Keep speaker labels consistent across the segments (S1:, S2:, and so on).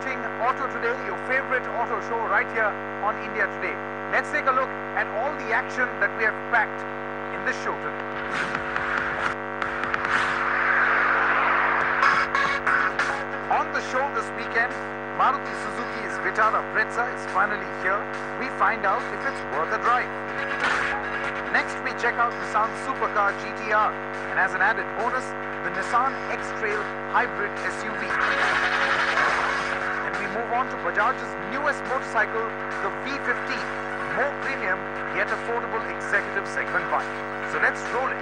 S1: watching Auto Today, your favorite auto show right here on India Today. Let's take a look at all the action that we have packed in this show today. On the show this weekend, Maruti Suzuki's Vitara Brezza is finally here. We find out if it's worth a drive. Next, we check out Nissan's supercar GTR, and as an added bonus, the Nissan X Trail hybrid SUV. Then we move on to Bajaj's newest motorcycle, the V15, more premium yet affordable executive segment bike. So let's roll it.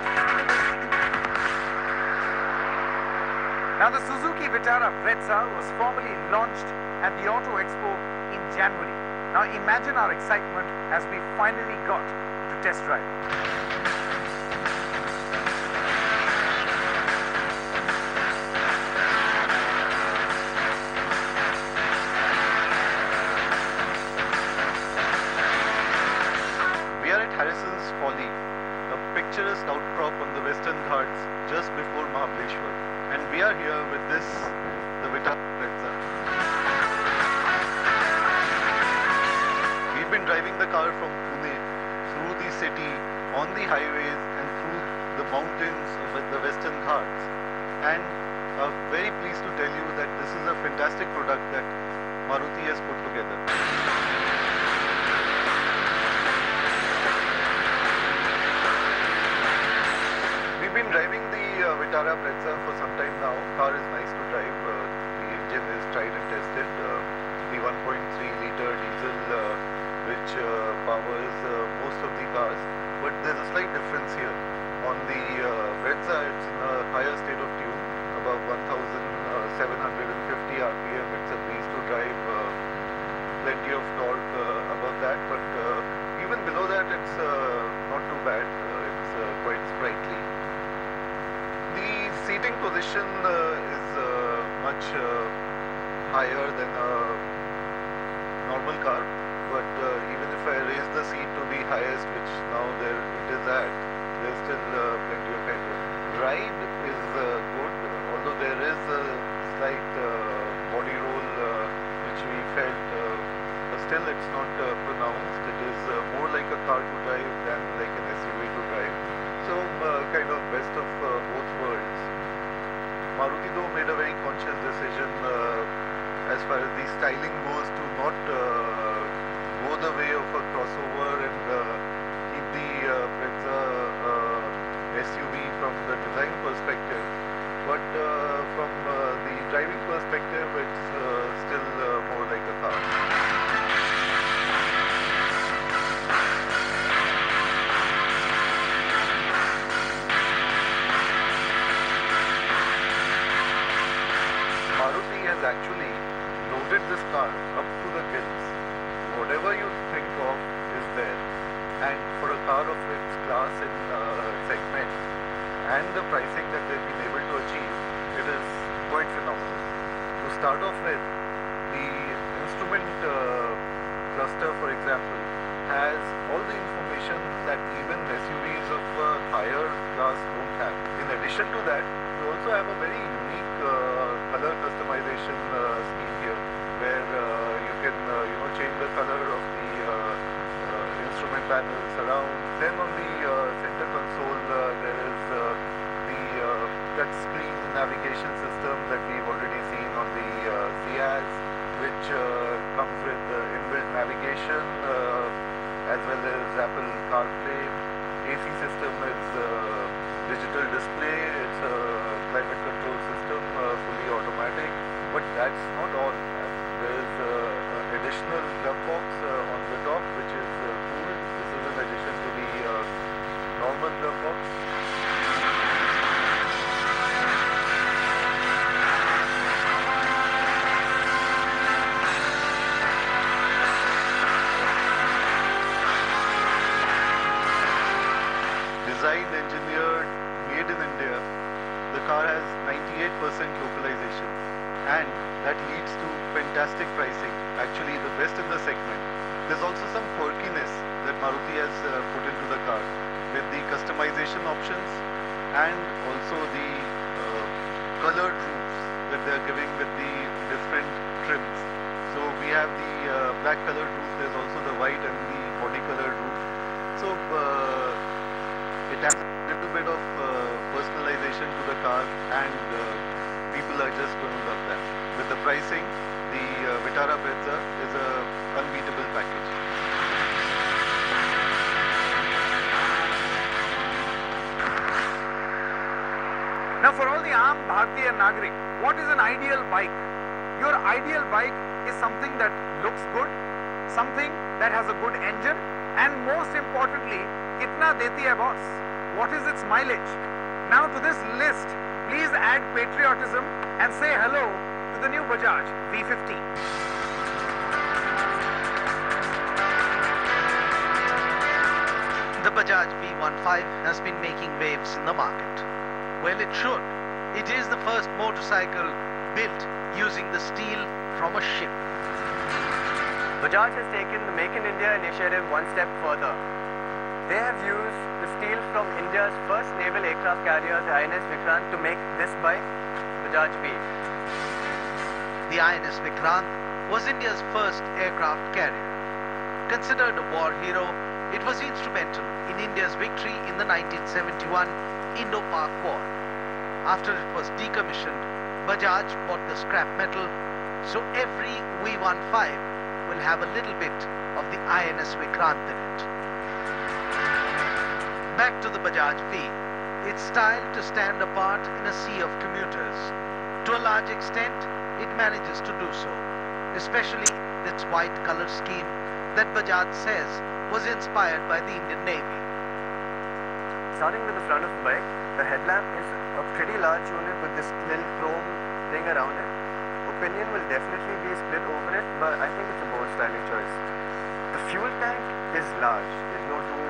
S1: Now, the Suzuki Vitara Brezza was formally launched at the Auto Expo in January. Now imagine our excitement as we finally got to test drive.
S2: We are at Harrison's Folly, a picturesque outcrop on the Western Ghats just before Mahabaleshwar. And we are here with this, the Vitara Brezza. We've been driving the car from Pune, through the city, on the highways and through the mountains of the Western Ghats. And very pleased to tell you that this is a fantastic product that Maruti has put together. We've been driving the Vitara Brezza for some time now. The car is nice to drive. The engine is tried and tested. The 1.3-litre diesel which powers most of the cars. But there's a slight difference here. On the Brezza, it's in a higher state of tune, above 1,750 RPM. It's a breeze to drive. Plenty of torque above that. But even below that, it's not too bad. It's quite sprightly. The seating position is much higher than a normal car, but even if I raise the seat to the highest, which now it is at, there's still plenty of headroom. Ride is good, although there is a slight body roll which we felt, but still it's not pronounced. It is more like a car to drive than like an SUV to drive. So kind of best of both worlds. Maruti though made a very conscious decision as far as the styling goes to not go the way of a crossover and keep the Brezza SUV from the design perspective. But from the driving perspective, it's still more like a car. Maruti has actually loaded this car up to the gills. Whatever you think of is there. And for a car of its class in segment and the pricing that they've been able to achieve, it is quite phenomenal. To start off with, the instrument cluster, for example, has all the information that even SUVs of higher class don't have. In addition to that, we also have a very unique color customization scheme here, where you can change the color of the instrument panels around. Then on the center console there is the touch screen navigation system that we've already seen on the Ciaz, which comes with inbuilt navigation as well as Apple CarPlay. AC system is digital display. It's a climate control system, fully automatic. But that's not all. There is additional glove box on the top, which is cool. This is in addition to the normal glove box. Designed, engineered, made in India, the car has 98% localization, and that leads to fantastic pricing, actually the best in the segment. There's also some quirkiness that Maruti has put into the car with the customization options and also the colored roofs that they are giving with the different trims. So we have the black colored roof, there's also the white and the body colored roof. So it has a little bit of personalization to the car, and people are just going to love that. With the pricing, the Vitara Brezza is a unbeatable package.
S1: Now for all the Aam Bharatiya Nagarik, what is an ideal bike? Your ideal bike is something that looks good, something that has a good engine, and most importantly, kitna deti hai boss? What is its mileage? Now to this list, please add patriotism and say hello to the new Bajaj V15.
S3: The Bajaj V15 has been making waves in the market. Well, it should. It is the first motorcycle built using the steel from a ship.
S4: Bajaj has taken the Make in India initiative one step further. They have used the steel from India's first naval aircraft carrier, the INS Vikrant, to make this bike, Bajaj V.
S3: The INS Vikrant was India's first aircraft carrier. Considered a war hero, it was instrumental in India's victory in the 1971 Indo-Pak War. After it was decommissioned, Bajaj bought the scrap metal, so every V15 will have a little bit of the INS Vikrant in it. Back to the Bajaj V. It's styled to stand apart in a sea of commuters. To a large extent, it manages to do so, especially its white color scheme that Bajaj says was inspired by the Indian Navy.
S4: Starting with the front of the bike, the headlamp is a pretty large unit with this little chrome thing around it. Opinion will definitely be split over it, but I think it's a bold styling choice. The fuel tank is large. There's no two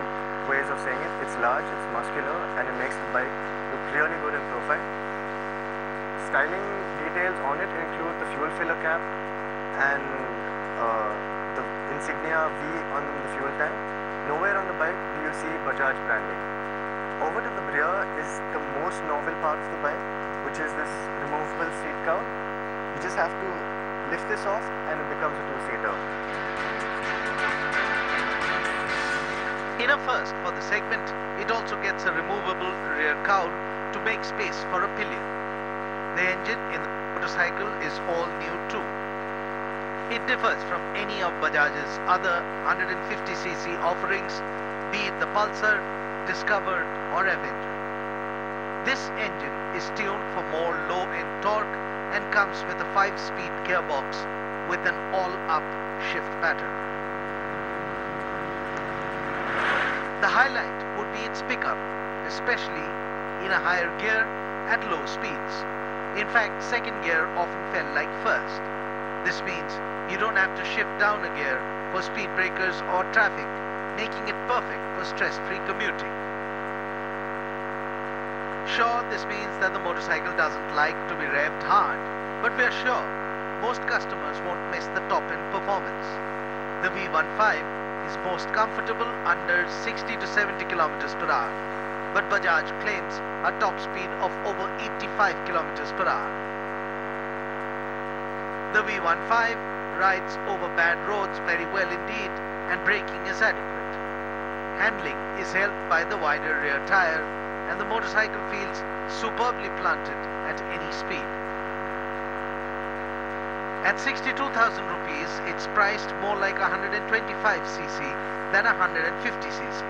S4: ways of saying it. It's large, it's muscular, and it makes the bike look really good in profile. Styling details on it include the fuel filler cap and the insignia V on the fuel tank. Nowhere on the bike do you see Bajaj branding. Over to the rear is the most novel part of the bike, which is this removable seat cover. You just have to lift this off and it becomes a two-seater.
S3: In a first for the segment, it also gets a removable rear cowl to make space for a pillion. The engine in the motorcycle is all new too. It differs from any of Bajaj's other 150cc offerings, be it the Pulsar, Discover or Avenger. This engine is tuned for more low-end torque and comes with a 5-speed gearbox with an all-up shift pattern. The highlight would be its pickup, especially in a higher gear at low speeds. In fact, second gear often felt like first. This means you don't have to shift down a gear for speed breakers or traffic, making it perfect for stress-free commuting. Sure, this means that the motorcycle doesn't like to be revved hard, but we are sure most customers won't miss the top-end performance. The V15 is most comfortable under 60 to 70 kilometers per hour, but Bajaj claims a top speed of over 85 kilometers per hour. The V15 rides over bad roads very well indeed, and braking is adequate. Handling is helped by the wider rear tire, and the motorcycle feels superbly planted at any speed. At 62,000 rupees, it's priced more like 125cc than 150cc.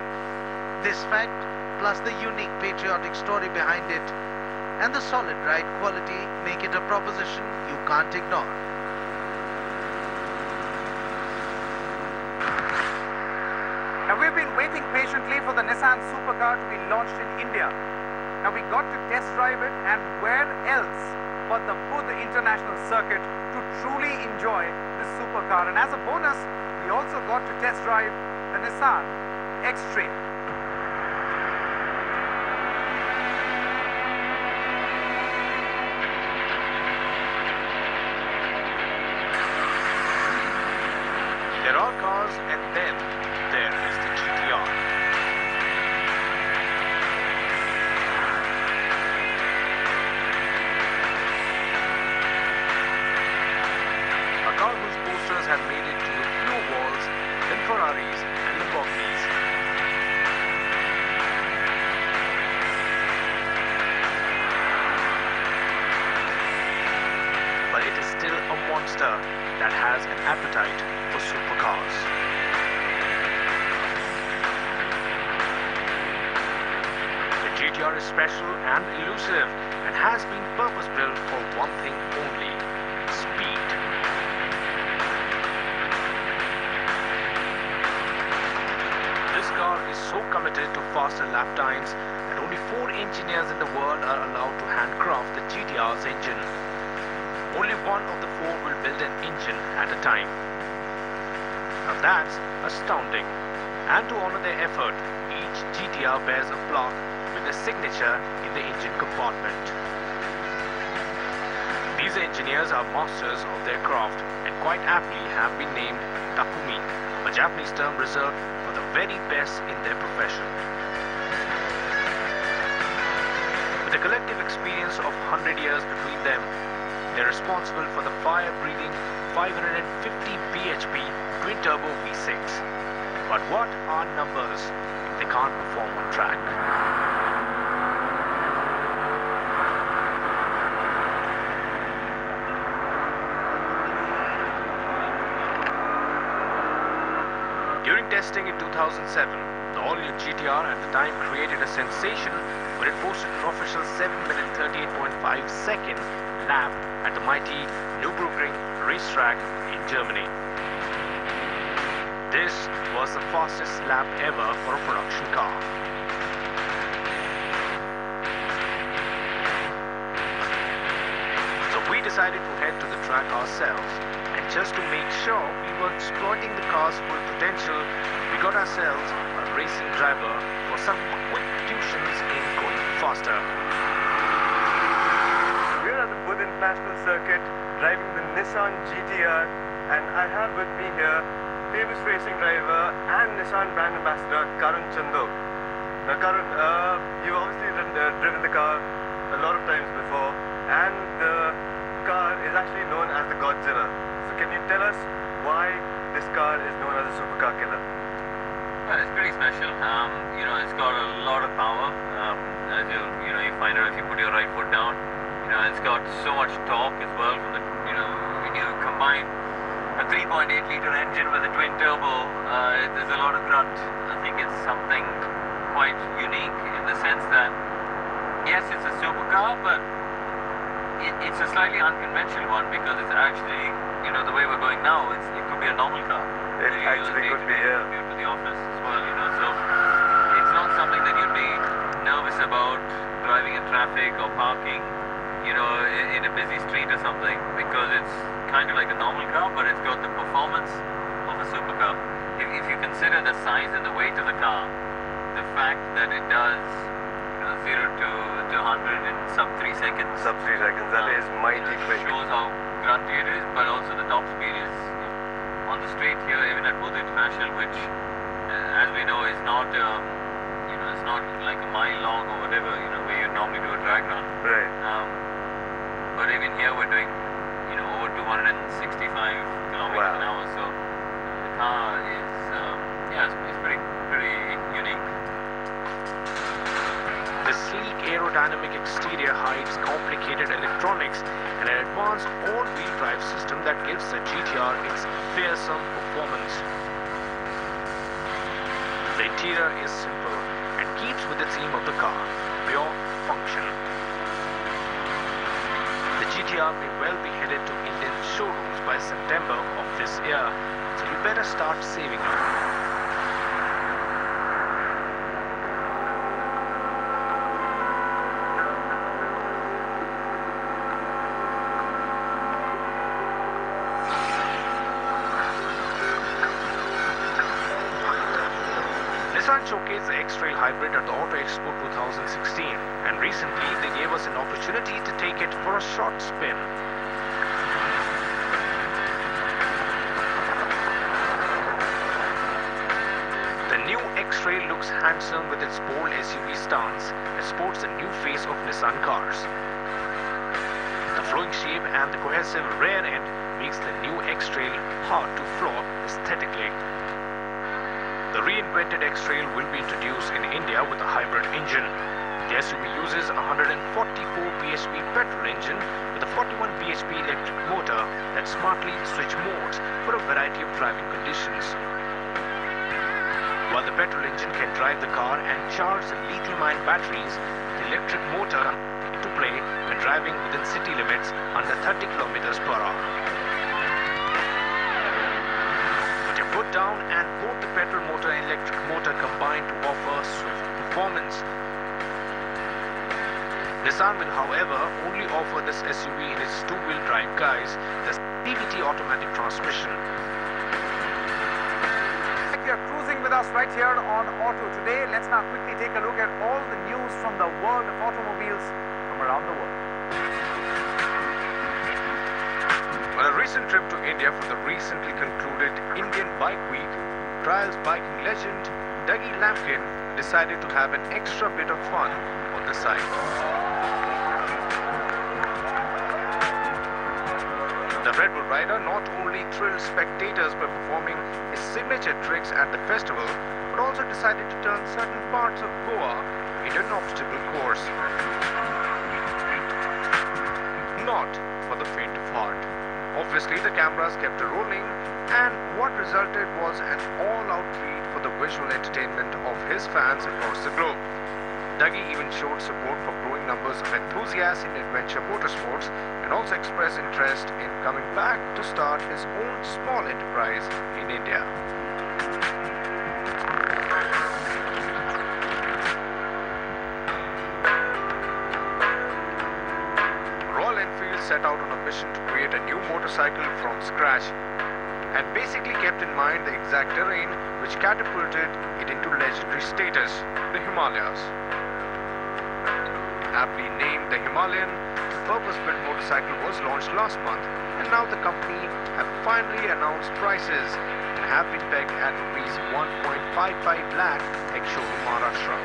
S3: This fact, plus the unique patriotic story behind it, and the solid ride quality make it a proposition you can't ignore.
S1: Now we've been waiting patiently for the Nissan supercar to be launched in India. Now we got to test drive it, and where else but the Budh International Circuit to truly enjoy this supercar. And as a bonus, we also got to test drive the Nissan X Trail.
S5: There are cars, and then there is the GTR. Ferraris and Lamborghinis. But it is still a monster that has an appetite for supercars. The GTR is special and elusive and has been purpose-built for one thing only: speed. This car is so committed to faster lap times that only 4 engineers in the world are allowed to handcraft the GTR's engine. Only one of the 4 will build an engine at a time. Now that's astounding. And to honor their effort, each GTR bears a plaque with a signature in the engine compartment. These engineers are masters of their craft and quite aptly have been named Takumi, a Japanese term reserved for the very best in their profession. With a collective experience of 100 years between them, they're responsible for the fire-breathing 550 bhp twin-turbo V6. But what are numbers if they can't perform on track? During testing in 2007, the all-new GTR at the time created a sensation when it posted an official 7-minute 38.5-second lap at the mighty Nürburgring racetrack in Germany. This was the fastest lap ever for a production car. So we decided to head to the track ourselves, and just to make sure we were exploiting the car's full potential, we got ourselves a racing driver for some quick tuitions in going faster.
S4: We're at the Budh International Circuit driving the Nissan GTR, and I have with me here famous racing driver and Nissan brand ambassador Karun Chandu. Now Karun, you've obviously driven the car a lot of times before, and the car is actually known as the Godzilla. So can you tell us why this car is known as a supercar killer?
S6: Well, it's pretty special. It's got a lot of power. As you find out if you put your right foot down. It's got so much torque as well from the, when you combine a 3.8 liter engine with a twin turbo, there's a lot of grunt. I think it's something quite unique in the sense that, yes, it's a supercar, but it's a slightly unconventional one because it's actually, the way we're going now, it could be a normal car.
S4: It actually could be, yeah.
S6: Commute to the office as well, so it's not something that you'd be nervous about driving in traffic or parking, in a busy street or something, because it's kind of like a normal car, but it's got the performance of a supercar. If you consider the size and the weight of the car, the fact that it does 0 to 100 in sub 3 seconds.
S4: Sub 3 seconds, that is mighty quick.
S6: Shows how grunty it is, but also the top speed is on the straight here, even at Budh International, which, as we know, is not, it's not like a mile long or whatever, where you normally do a drag run.
S4: Right.
S6: But even here we're doing, over 265 kilometers an hour, so the car is, it's pretty unique.
S5: The sleek aerodynamic exterior hides complicated electronics and an advanced all-wheel drive system that gives the GTR its fearsome performance. The interior is simple and keeps with the theme of the car, pure function. The GTR may well be headed to Indian showrooms by September of this year, so you better start saving up. Nissan showcased the X Trail hybrid at the Auto Expo 2016, and recently they gave us an opportunity to take it for a short spin. The new X Trail looks handsome with its bold SUV stance and sports a new face of Nissan cars. The flowing shape and the cohesive rear end makes the new X Trail hard to flaw aesthetically. The reinvented X Trail will be introduced in India with a hybrid engine. The SUV uses a 144 bhp petrol engine with a 41 bhp electric motor that smartly switch modes for a variety of driving conditions. While the petrol engine can drive the car and charge the lithium-ion batteries, the electric motor comes into play when driving within city limits under 30 kilometers per hour. Put your foot down and both the petrol motor and electric motor combine to offer swift performance. Nissan will, however, only offer this SUV in its two-wheel drive guise, the CVT automatic transmission.
S1: You're cruising with us right here on Auto Today. Let's now quickly take a look at all the news from the world of automobiles from around the world.
S5: On a recent trip to India for the recently concluded Indian Bike Week, Trials biking legend Dougie Lampkin decided to have an extra bit of fun on the side. The Red Bull rider not only thrilled spectators by performing his signature tricks at the festival, but also decided to turn certain parts of Goa into an obstacle course. Not for the faint of heart. Obviously, the cameras kept rolling, and what resulted was an all-out treat for the visual entertainment of his fans across the globe. Dougie even showed support for growing numbers of enthusiasts in adventure motorsports and also expressed interest in coming back to start his own small enterprise in India. Royal Enfield set out on a mission to create a new motorcycle from scratch and basically kept in mind the exact terrain which catapulted it into legendary status, the Himalayas. Aptly named the Himalayan, the purpose-built motorcycle was launched last month, and now the company have finally announced prices and have been pegged at rupees 1.55 lakh ex-showroom Maharashtra.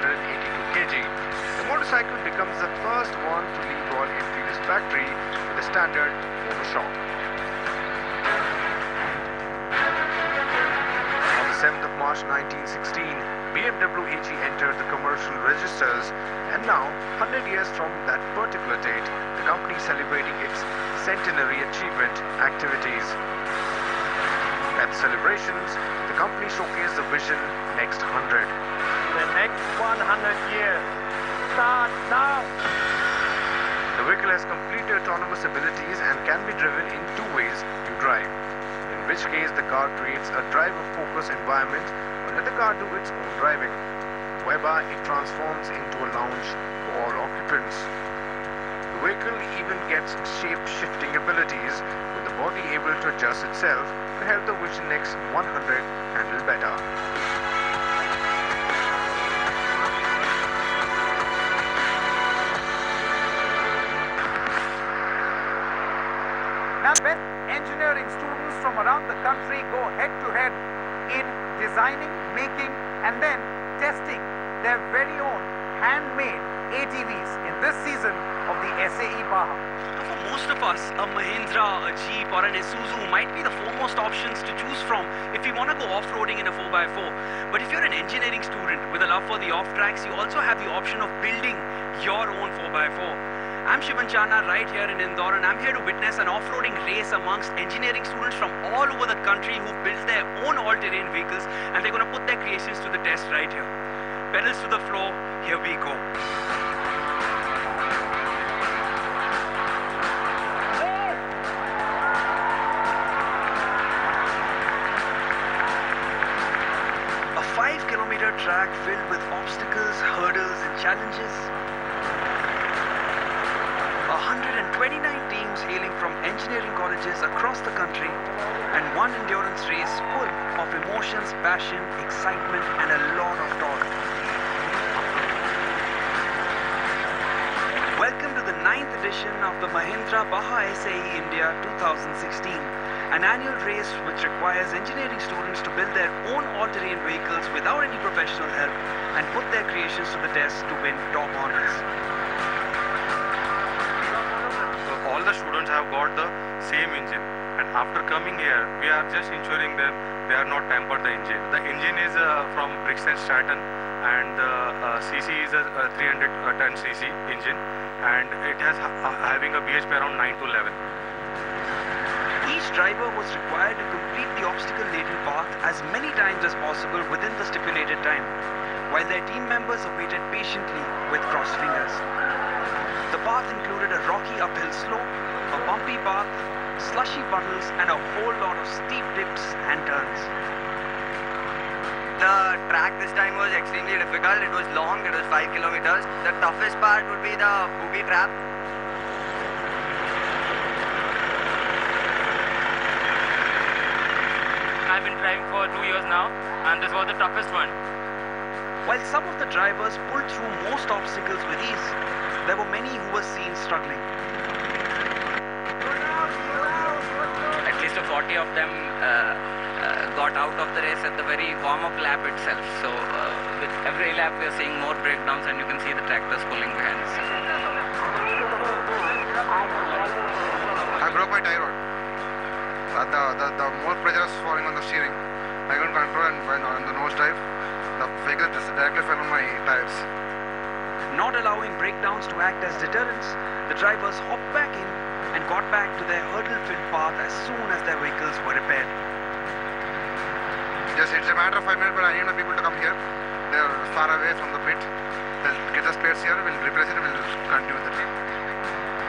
S5: 182 kg. The motorcycle becomes the first one to leave Royal Enfield's factory with a standard monoshock. On the 7th of March 1916, BMW AG entered the commercial registers, and now, 100 years from that particular date, the company is celebrating its centenary achievement activities. At the celebrations, the company showcased the vision Next 100.
S4: The next 100 years start now.
S5: The vehicle has complete autonomous abilities and can be driven in two ways you drive, in which case the car creates a driver-focused environment or let the car do its own driving, whereby it transforms into a lounge for all occupants. The vehicle even gets shape-shifting abilities, with the body able to adjust itself to help the Vision Next 100 handle better.
S1: Now, best engineering students from around the country go head-to-head in designing, making, and then testing their very own handmade ATVs in this season of the SAE Baja.
S7: For most of us, a Mahindra, a Jeep or an Isuzu might be the foremost options to choose from if we want to go off-roading in a 4x4. But if you're an engineering student with a love for the off-tracks, you also have the option of building your own 4x4. I'm Shivan Chana right here in Indore, and I'm here to witness an off-roading race amongst engineering students from all over the country who built their own all-terrain vehicles, and they're going to put their creations to the test right here. Pedals to the floor, here we go. A 5-kilometer track filled with obstacles, hurdles, and challenges. 129 teams hailing from engineering colleges across the country, and one endurance race full of emotions, passion, excitement, and a lot of torque. Welcome to the 9th edition of the Mahindra Baja SAE India 2016, an annual race which requires engineering students to build their own all-terrain vehicles without any professional help and put their creations to the test to win top honors.
S8: All the students have got the same engine. And after coming here, we are just ensuring them they are not tampered the engine. The engine is from Brixton Stratton, and the CC is a 300 ton CC engine, and it has having a BHP around 9 to 11.
S7: Each driver was required to complete the obstacle-laden path as many times as possible within the stipulated time, while their team members awaited patiently with crossed fingers. The path included a rocky uphill slope, a bumpy path, slushy puddles, and a whole lot of steep dips and turns.
S4: The track this time was extremely difficult. It was long, it was 5 kilometers. The toughest part would be the boogie trap.
S9: I've been driving for 2 years now, and this was the toughest one.
S7: While some of the drivers pulled through most obstacles with ease, there were many who were seen struggling.
S10: At least 40 of them got out of the race at the very warm-up lap itself. So with every lap we are seeing more breakdowns, and you can see the tractors pulling behind us.
S11: I broke my tie rod. The more pressure was falling on the steering. I couldn't control and went on the nose drive. The vehicle just directly fell on my tires.
S7: Not allowing breakdowns to act as deterrents, the drivers hopped back in and got back to their hurdle-filled path as soon as their vehicles were repaired.
S11: Yes, it's a matter of 5 minutes, but I need the people to come here. They're far away from the pit. They'll get the spares here, we'll replace it, and we'll continue with the trip.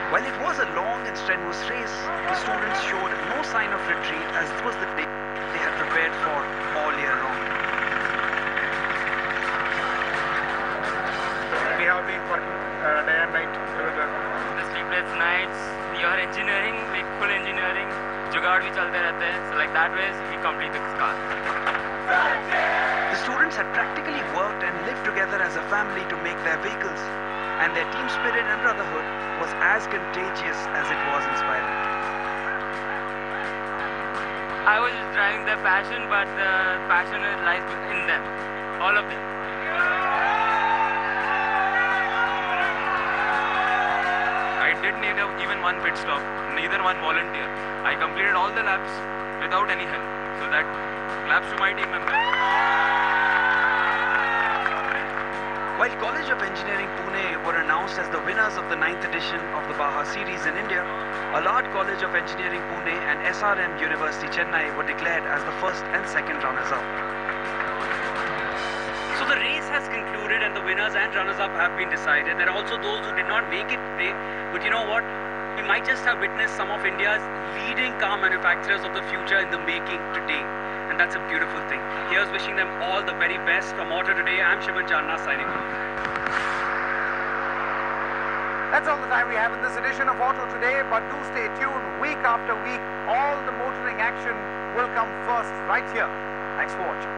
S7: While it was a long and strenuous race, the students showed no sign of retreat as this was the day they had prepared for all year long.
S12: We have been working day and night together.
S9: The sleepless nights, your engineering, like full engineering, जुगाड़ भी चलते रहते हैं. So like that way, we complete this car.
S7: The students had practically worked and lived together as a family to make their vehicles, and their team spirit and brotherhood was as contagious as it was inspiring.
S9: I was just driving their passion, but the passion lies in them, all of them.
S13: I didn't need even one pit stop, neither one volunteer. I completed all the laps without any help. So that claps to my team members.
S7: While College of Engineering Pune were announced as the winners of the 9th edition of the Baja series in India, Allard College of Engineering Pune and SRM University Chennai were declared as the first and second runners-up.
S14: So the race has concluded and the winners and runners-up have been decided. There are also those who did not make it today, but you know what? We might just have witnessed some of India's leading car manufacturers of the future in the making today. And that's a beautiful thing. Here's wishing them all the very best. From Auto Today, I'm Shivan Channa signing off.
S1: That's all the time we have in this edition of Auto Today, but do stay tuned. Week after week, all the motoring action will come first right here. Thanks for watching.